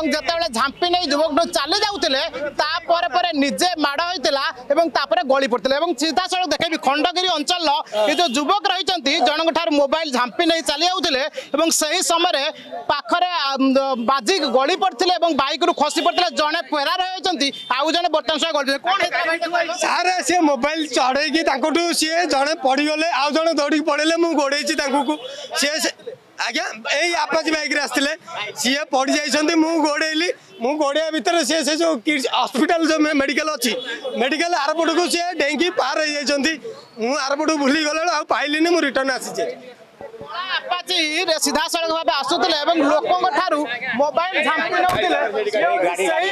जिते झांपी नहीं युवक चली जाते निजे माड़ होता गली पड़ते सीधा सड़क देखे खंडगिरी अंचल ये जो युवक रही जनक मोबाइल झांपी नहीं चली जाते से समय पाखरे बाजी गली पड़ते बाइक रू खसी पड़ते जड़े फेरार होती आउ जड़े बर्तमान समय गली कौन सारे सी मोबाइल चढ़े सी जड़े पड़गले आउ जड़े दौड़ पड़े मुझे गोड़े सी आज्ञा यही आपाची बाइक आसते सी पड़ जाइए मुझे गोड़ेली मुझे गोड़िया भितर सी से जो हॉस्पिटल जो मेडिकल अच्छी मेडिकल आरपट को सी डेंगी पार हो जाती मुझे आरपट भूली गला पाइली मुझे रिटर्न आसी आपाची सीधा सड़क भाव आसुले लोकों मोबाइल झांपी नौते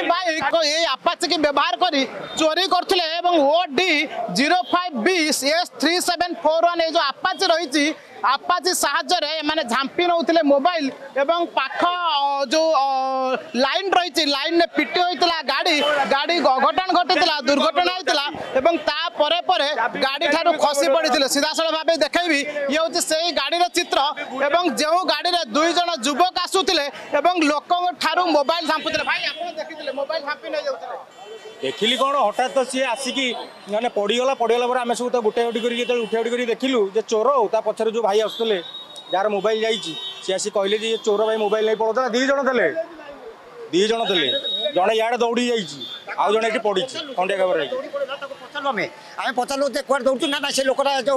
बाइक ये आपाची की व्यवहार करी चोरी करते OD 05B S3741 ये जो आपाची रही आपाची साहाय्य माने झांपी नौते मोबाइल एवं पाख जो लाइन रही लाइन ने पिटी होता गाड़ी गाड़ी अघटन घटी दुर्घटना होता गाड़ी ठारू खसी पड़ी सीधा सड़क भाव देखी ये हूँ से गाड़ी चित्र एवं जो गाड़ी में 2 जन युवक आसुले लोक मोबाइल झांपुले भाई आप देखिए मोबाइल झांपी नहीं जाते देखिली कौन हठात तो सी आसिकी मैंने पड़गला पर आम सब गोटे गोटी कर उठा उठी देखिलु चोर ता पछरे जो भाई आसुले जार मोबाइल जाइए सी आसी कहले जे चोर भाई मोबाइल नहीं पड़ता 2 जन थे जड़े इे दौड़ी जाइए आउ जड़े पड़ी खंडिया खबर आम पचारू कौन दौड़ू ना से लोकटा जो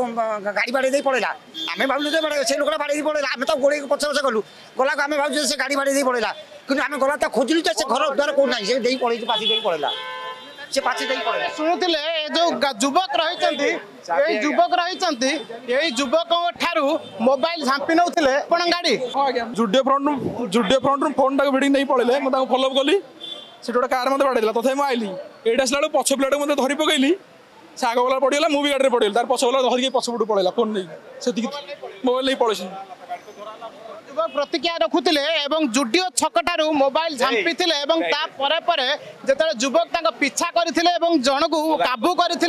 गाड़ी बाड़े पड़ेगा आम भावुँ से लोकटा बाड़े पड़ेगा आम तो गोड़े पछ पछ गलु गला आम भावुँ से गाड़ी बाड़े पड़ेगा कि आम गला तो खोजिलु से घर द्वार कौन ना से पड़े पाची पड़ेगा से पाची पड़ेगा शुणुले जो युवक रही मोबाइल झांपी नौते गाड़ी जुडियो फ्रंट फोन टाक भिड़ नहीं पड़े मुझे फॉलोअप कली से गोटे कार मत बाड़े तथा मुझे आइली ये आसला पछ पिलाटे मतलब धरी पकईली से आग गला पड़गला मुझे गाड़ी पड़े तार पछ गला धरिक पछपटू पड़ेगा फोन नहीं से मोबाइल नहीं पड़े प्रतिक्रिया रखुले जुडियो छकटारू मोबाइल झांपी जो युवक पिछा करते जन को काबू करते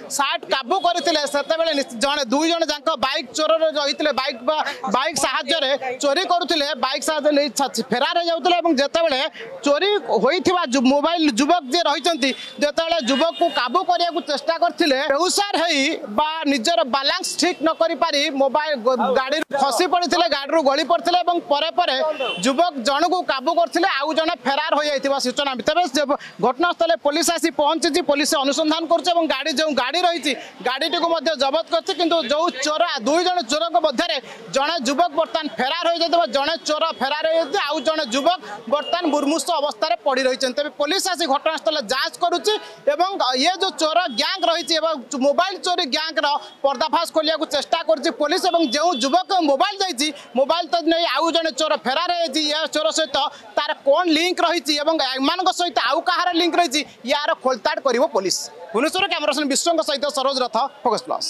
सार्ट काबू करते 2 जन जाक बाइक चोर रही बाइक साहाय्य चोरी करुले बाइक साहाय्य फेरार हो जाते जितेबाला चोरी होता मोबाइल युवक जी रही जितेबाला युवक को काबू करने को चेष्टा करते बेहुसार निजर बालांस ठीक न करी मोबाइल गाड़ी खसी पड़ते गाड़ी गली पड़ते युवक जन को काबू करते आउ जन फेरार हो जाता सूचना तेज घटनास्थल पुलिस आसी पहुंची पुलिस अनुसंधान कर गाड़ी जो गाड़ी रही गाड़ी को जबत कर जो चोर 2 जन चोर मध्य जड़े युवक बर्तमान फेरार हो जाता जड़े चोर फेरार हो जाते आउ जड़े युवक बर्तमान मुर्मूष अवस्था पड़ रही तेज पुलिस आसी घटनास्थल जांच करुच्ची ये जो चोर गैंग रही मोबाइल चोरी गैंग पर्दाफाश खोलिया चेष्टा कर पुलिस जो युवक मोबाइल जाइए मोबाइल तो नहीं आउ जड़े चोर फेरार है चोर सहित तार कौन लिंक रही एम सहित आउ कहार लिंक रही यार खोलताड़ कर पुलिस भुवनेश्वर कैमरा विश्व सहित सरोज रथ फोकस प्लस।